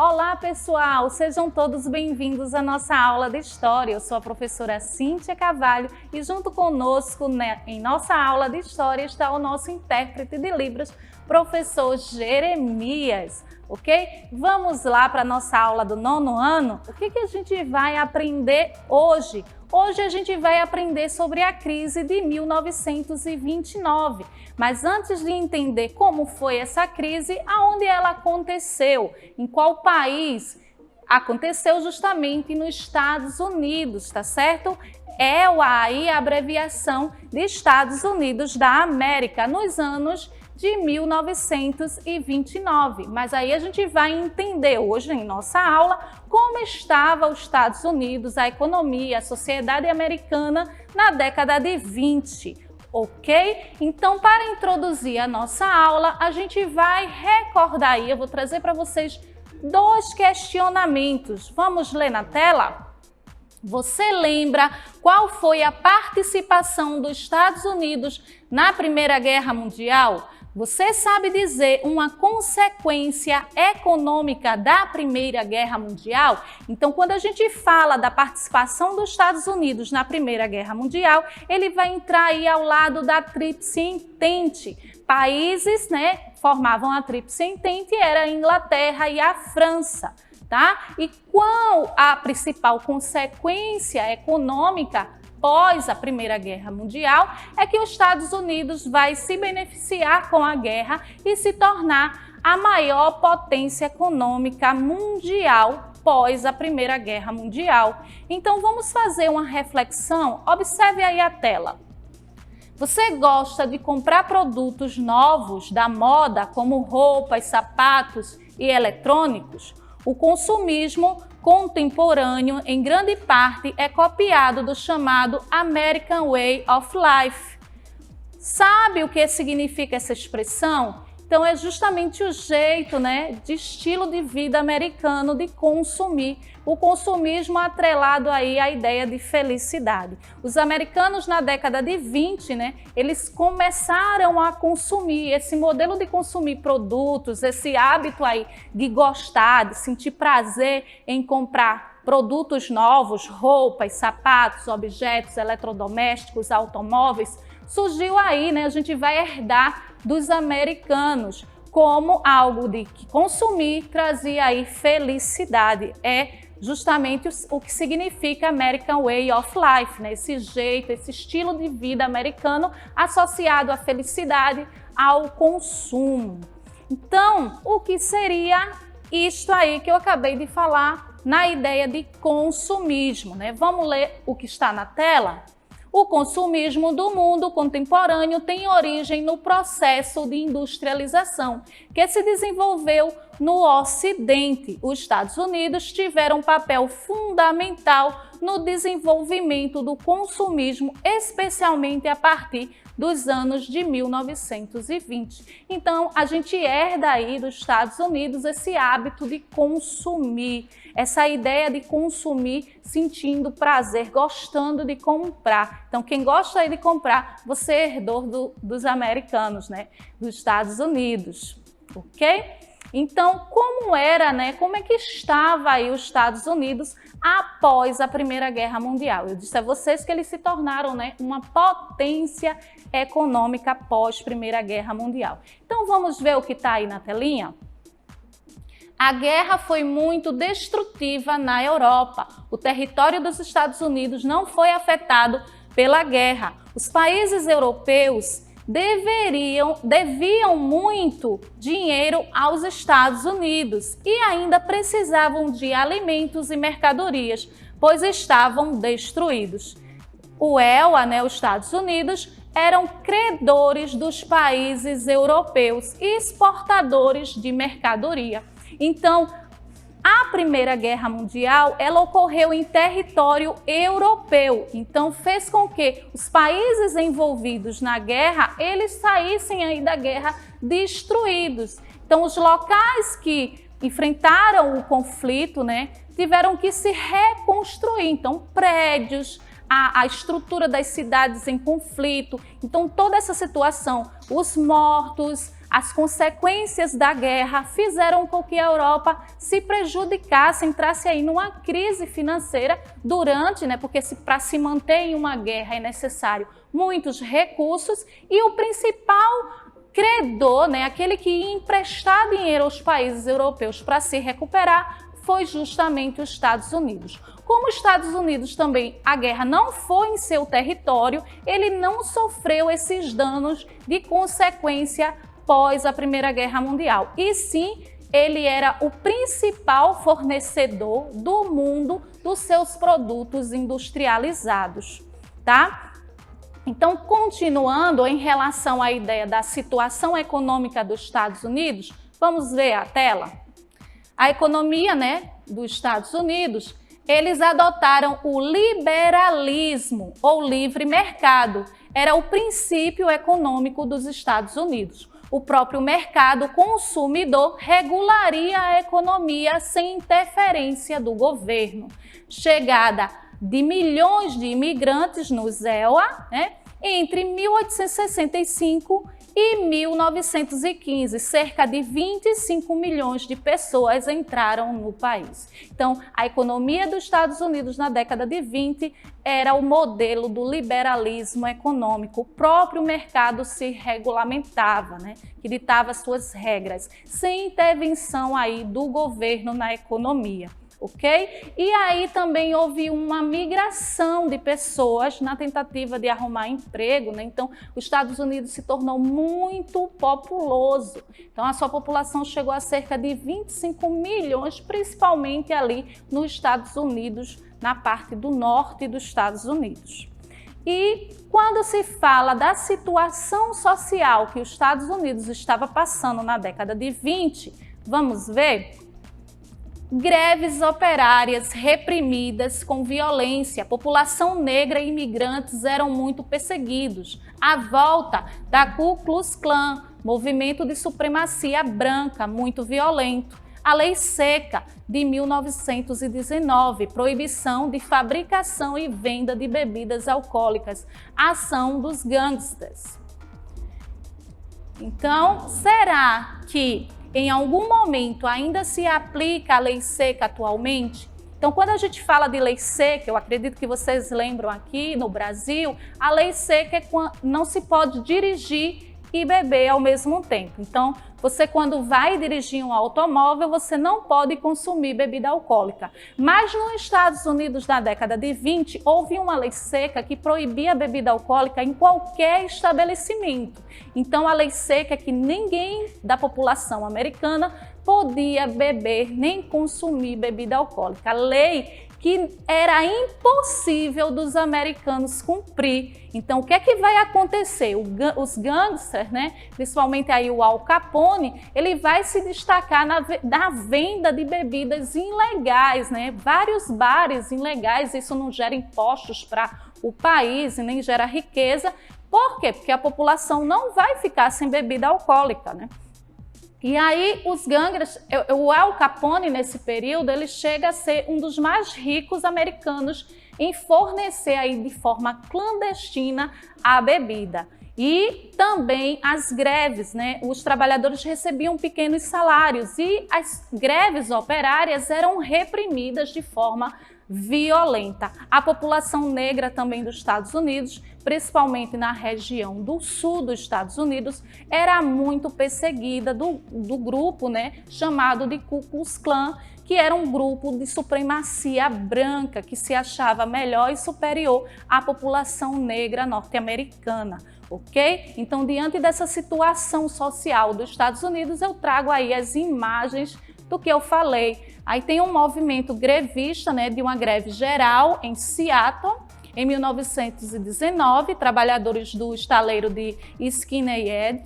Olá pessoal, sejam todos bem-vindos à nossa aula de História. Eu sou a professora Cíntia Carvalho e junto conosco em nossa aula de História está o nosso intérprete de Libras, professor Jeremias, ok? Vamos lá para a nossa aula do 9º ano? O que a gente vai aprender hoje? Hoje a gente vai aprender sobre a crise de 1929, mas antes de entender como foi essa crise, aonde ela aconteceu, em qual país, aconteceu justamente nos Estados Unidos, tá certo? É aí a abreviação de Estados Unidos da América, nos anos de 1929, mas aí a gente vai entender hoje em nossa aula como estava os Estados Unidos, a economia, a sociedade americana na década de 20, ok? Então, para introduzir a nossa aula, a gente vai recordar aí, eu vou trazer para vocês dois questionamentos. Vamos ler na tela? Você lembra qual foi a participação dos Estados Unidos na Primeira Guerra Mundial? Você sabe dizer uma consequência econômica da Primeira Guerra Mundial? Então, quando a gente fala da participação dos Estados Unidos na Primeira Guerra Mundial, ele vai entrar aí ao lado da Tríplice Entente. Países, formavam a Tríplice Entente, era a Inglaterra e a França, tá? E qual a principal consequência econômica após a Primeira Guerra Mundial é que os Estados Unidos vai se beneficiar com a guerra e se tornar a maior potência econômica mundial após a Primeira Guerra Mundial. Então vamos fazer uma reflexão. Observe aí a tela. Você gosta de comprar produtos novos da moda, como roupas, sapatos e eletrônicos? O consumismo contemporâneo, em grande parte, é copiado do chamado American Way of Life. Sabe o que significa essa expressão? Então, é justamente o jeito, de estilo de vida americano de consumir. O consumismo atrelado aí à ideia de felicidade. Os americanos, na década de 20, eles começaram a consumir esse modelo de consumir produtos, esse hábito aí de gostar, de sentir prazer em comprar produtos novos, roupas, sapatos, objetos eletrodomésticos, automóveis. Surgiu aí, a gente vai herdar dos americanos como algo de que consumir trazia aí felicidade. É justamente o que significa American Way of Life, esse jeito, esse estilo de vida americano associado à felicidade, ao consumo. Então, o que seria isto aí que eu acabei de falar na ideia de consumismo, Vamos ler o que está na tela? O consumismo do mundo contemporâneo tem origem no processo de industrialização que se desenvolveu no Ocidente. Os Estados Unidos tiveram um papel fundamental no desenvolvimento do consumismo, especialmente a partir dos anos de 1920. Então, a gente herda aí dos Estados Unidos esse hábito de consumir, essa ideia de consumir sentindo prazer, gostando de comprar. Então, quem gosta aí de comprar, você é herdor dos americanos, dos Estados Unidos, ok? Então, como era, como é que estava aí os Estados Unidos após a Primeira Guerra Mundial? Eu disse a vocês que eles se tornaram, uma potência econômica após a Primeira Guerra Mundial. Então, vamos ver o que está aí na telinha? A guerra foi muito destrutiva na Europa. O território dos Estados Unidos não foi afetado pela guerra. Os países europeus deviam muito dinheiro aos Estados Unidos e ainda precisavam de alimentos e mercadorias, pois estavam destruídos. O ELA, os Estados Unidos, eram credores dos países europeus e exportadores de mercadoria. Então, a Primeira Guerra Mundial, ela ocorreu em território europeu, então fez com que os países envolvidos na guerra, eles saíssem aí da guerra destruídos. Então, os locais que enfrentaram o conflito, tiveram que se reconstruir, então prédios, a estrutura das cidades em conflito, então toda essa situação, os mortos, As consequências da guerra fizeram com que a Europa se prejudicasse, entrasse aí numa crise financeira durante, porque para se manter em uma guerra é necessário muitos recursos, e o principal credor, aquele que ia emprestar dinheiro aos países europeus para se recuperar, foi justamente os Estados Unidos. Como os Estados Unidos também, a guerra não foi em seu território, ele não sofreu esses danos de consequência pós a Primeira Guerra Mundial. E sim, ele era o principal fornecedor do mundo dos seus produtos industrializados, tá? Então, continuando em relação à ideia da situação econômica dos Estados Unidos, vamos ver a tela? A economia, dos Estados Unidos, eles adotaram o liberalismo ou livre mercado. Era o princípio econômico dos Estados Unidos. O próprio mercado consumidor regularia a economia sem interferência do governo. Chegada de milhões de imigrantes no ELA, entre 1865 e 1915, cerca de 25 milhões de pessoas entraram no país. Então, a economia dos Estados Unidos na década de 20 era o modelo do liberalismo econômico. O próprio mercado se regulamentava, que ditava suas regras, sem intervenção aí do governo na economia. Ok? E aí também houve uma migração de pessoas na tentativa de arrumar emprego, Então, os Estados Unidos se tornou muito populoso. Então, a sua população chegou a cerca de 25 milhões, principalmente ali nos Estados Unidos, na parte do norte dos Estados Unidos. E quando se fala da situação social que os Estados Unidos estava passando na década de 20, vamos ver? Greves operárias reprimidas com violência, população negra e imigrantes eram muito perseguidos. A volta da Ku Klux Klan, movimento de supremacia branca, muito violento. A Lei Seca de 1919, proibição de fabricação e venda de bebidas alcoólicas, ação dos gangsters. Então, será que em algum momento ainda se aplica a lei seca atualmente? Então, quando a gente fala de lei seca, eu acredito que vocês lembram aqui no Brasil, a lei seca é quando não se pode dirigir e beber ao mesmo tempo. Então, você quando vai dirigir um automóvel, você não pode consumir bebida alcoólica. Mas nos Estados Unidos, na década de 20, houve uma lei seca que proibia a bebida alcoólica em qualquer estabelecimento. Então, a lei seca é que ninguém da população americana podia beber nem consumir bebida alcoólica. A lei que era impossível dos americanos cumprir. Então, o que é que vai acontecer? Os gangsters, principalmente aí o Al Capone, ele vai se destacar na venda de bebidas ilegais, Vários bares ilegais, isso não gera impostos para o país e nem gera riqueza. Por quê? Porque a população não vai ficar sem bebida alcoólica, E aí, os gangsters, o Al Capone, nesse período, ele chega a ser um dos mais ricos americanos em fornecer aí de forma clandestina a bebida. E também as greves, Os trabalhadores recebiam pequenos salários e as greves operárias eram reprimidas de forma violenta. A população negra também dos Estados Unidos, principalmente na região do sul dos Estados Unidos, era muito perseguida do grupo, chamado de Ku Klux Klan, que era um grupo de supremacia branca que se achava melhor e superior à população negra norte-americana. Ok? Então, diante dessa situação social dos Estados Unidos, eu trago aí as imagens do que eu falei. Aí tem um movimento grevista, de uma greve geral em Seattle, em 1919, trabalhadores do estaleiro de Skinny Head,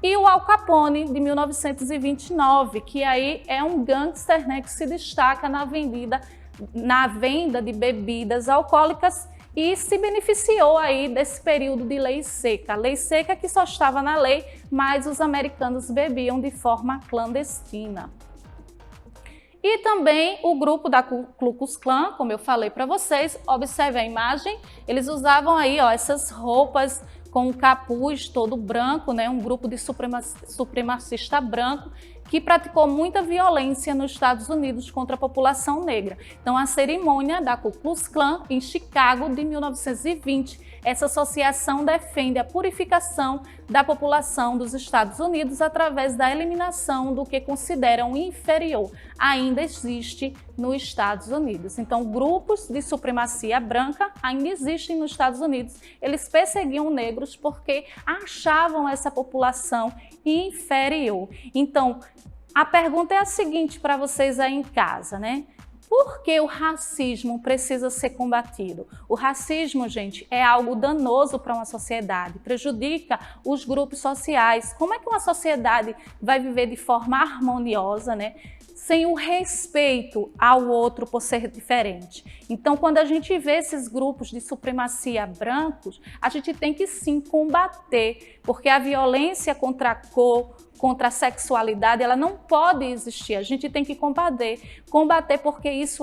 e o Al Capone, de 1929, que aí é um gangster, que se destaca na venda de bebidas alcoólicas e se beneficiou aí desse período de lei seca. Lei seca que só estava na lei, mas os americanos bebiam de forma clandestina. E também o grupo da Ku Klux Klan, como eu falei para vocês, observe a imagem, eles usavam aí essas roupas com o capuz todo branco, né, um grupo de supremacista branco que praticou muita violência nos Estados Unidos contra a população negra. Então, a cerimônia da Ku Klux Klan em Chicago de 1920, essa associação defende a purificação da população dos Estados Unidos através da eliminação do que consideram inferior. Ainda existe nos Estados Unidos. Então, grupos de supremacia branca ainda existem nos Estados Unidos. Eles perseguiam negros porque achavam essa população inferior. Então, a pergunta é a seguinte para vocês aí em casa, né? Por que o racismo precisa ser combatido? O racismo, gente, é algo danoso para uma sociedade, prejudica os grupos sociais. Como é que uma sociedade vai viver de forma harmoniosa, né? Sem o respeito ao outro por ser diferente. Então, quando a gente vê esses grupos de supremacia brancos, a gente tem que sim combater, porque a violência contra a cor, contra a sexualidade, ela não pode existir. A gente tem que combater porque isso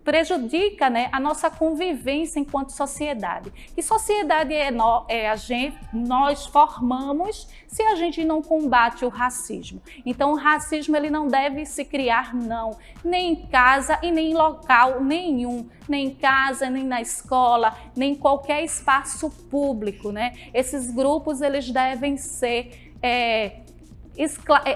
prejudica, né, a nossa convivência enquanto sociedade. Que sociedade nós formamos se a gente não combate o racismo? Então, o racismo ele não deve se criar, não, nem em casa e nem em local nenhum, nem em casa, nem na escola, nem em qualquer espaço público, né? Esses grupos eles devem ser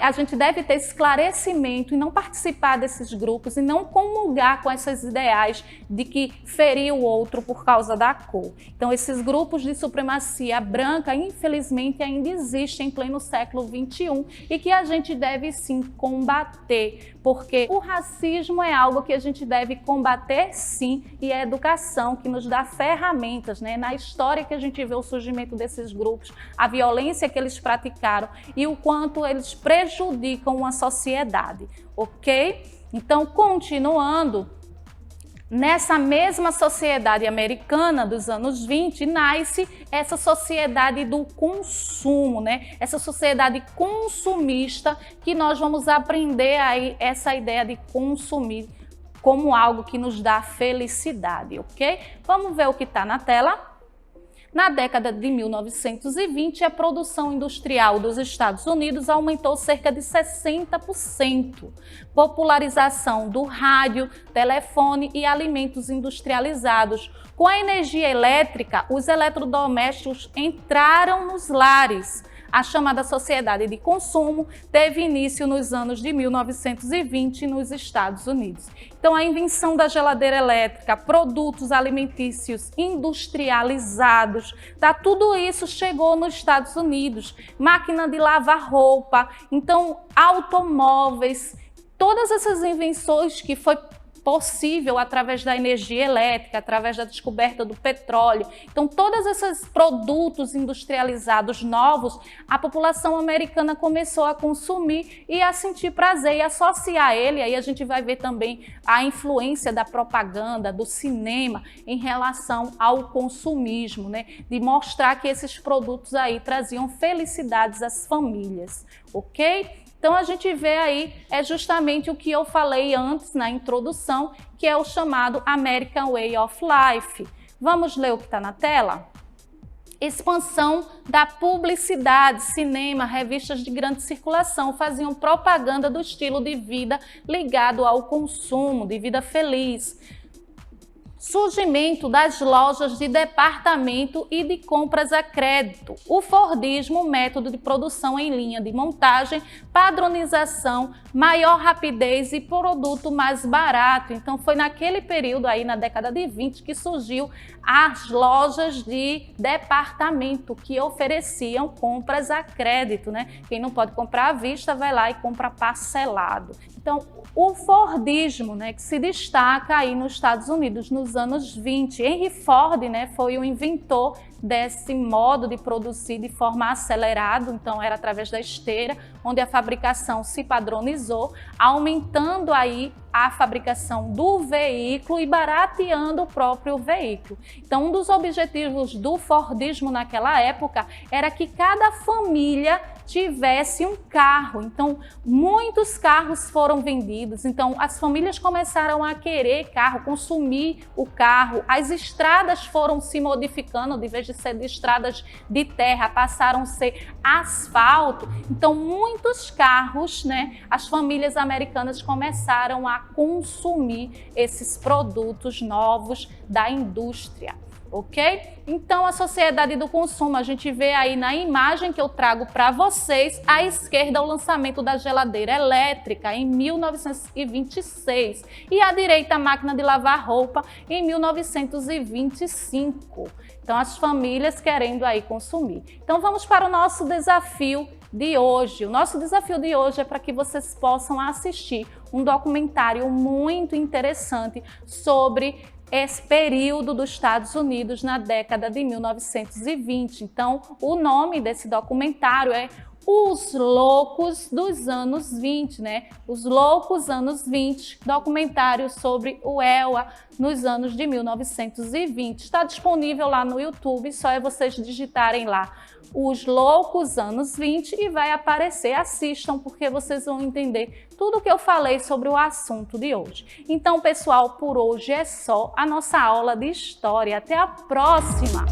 a gente deve ter esclarecimento e não participar desses grupos e não comungar com esses ideais de que ferir o outro por causa da cor. Então, esses grupos de supremacia branca, infelizmente, ainda existem em pleno século XXI e que a gente deve sim combater, porque o racismo é algo que a gente deve combater sim, e é a educação que nos dá ferramentas, né? Na história que a gente vê o surgimento desses grupos, a violência que eles praticaram e o quanto eles prejudicam uma sociedade, ok? Então, continuando, nessa mesma sociedade americana dos anos 20, nasce essa sociedade do consumo, né? Essa sociedade consumista que nós vamos aprender aí essa ideia de consumir como algo que nos dá felicidade, ok? Vamos ver o que está na tela. Na década de 1920, a produção industrial dos Estados Unidos aumentou cerca de 60%. Popularização do rádio, telefone e alimentos industrializados. Com a energia elétrica, os eletrodomésticos entraram nos lares. A chamada sociedade de consumo teve início nos anos de 1920 nos Estados Unidos. Então, a invenção da geladeira elétrica, produtos alimentícios industrializados, tudo isso chegou nos Estados Unidos. Máquina de lavar roupa, então automóveis, todas essas invenções que foi possível através da energia elétrica, através da descoberta do petróleo. Então, todos esses produtos industrializados novos, a população americana começou a consumir e a sentir prazer e associar ele. Aí a gente vai ver também a influência da propaganda, do cinema em relação ao consumismo, né? De mostrar que esses produtos aí traziam felicidades às famílias, ok? Então, a gente vê aí, é justamente o que eu falei antes na introdução, que é o chamado American Way of Life. Vamos ler o que está na tela? Expansão da publicidade, cinema, revistas de grande circulação faziam propaganda do estilo de vida ligado ao consumo, de vida feliz. Surgimento das lojas de departamento e de compras a crédito. O Fordismo, método de produção em linha de montagem, padronização, maior rapidez e produto mais barato. Então, foi naquele período aí, na década de 20, que surgiu as lojas de departamento que ofereciam compras a crédito, né? Quem não pode comprar à vista, vai lá e compra parcelado. Então, o Fordismo, né, que se destaca aí nos Estados Unidos nos anos 20. Henry Ford, né, foi o inventor desse modo de produzir de forma acelerada, então era através da esteira, onde a fabricação se padronizou, aumentando aí a fabricação do veículo e barateando o próprio veículo. Então, um dos objetivos do Fordismo naquela época era que cada família tivesse um carro. Então, muitos carros foram vendidos. Então, as famílias começaram a querer carro, consumir o carro. As estradas foram se modificando, de vez de ser de estradas de terra, passaram a ser asfalto. Então, muitos carros, né, as famílias americanas começaram a consumir esses produtos novos da indústria. Ok? Então, a sociedade do consumo, a gente vê aí na imagem que eu trago para vocês, à esquerda o lançamento da geladeira elétrica em 1926 e à direita a máquina de lavar roupa em 1925. Então, as famílias querendo aí consumir. Então, vamos para o nosso desafio de hoje. O nosso desafio de hoje é para que vocês possam assistir um documentário muito interessante sobre esse período dos Estados Unidos na década de 1920. Então, o nome desse documentário é Os Loucos dos Anos 20, né? Os Loucos Anos 20, documentário sobre o ELA nos anos de 1920. Está disponível lá no YouTube, só é vocês digitarem lá Os Loucos Anos 20 e vai aparecer. Assistam, porque vocês vão entender tudo o que eu falei sobre o assunto de hoje. Então, pessoal, por hoje é só a nossa aula de história. Até a próxima!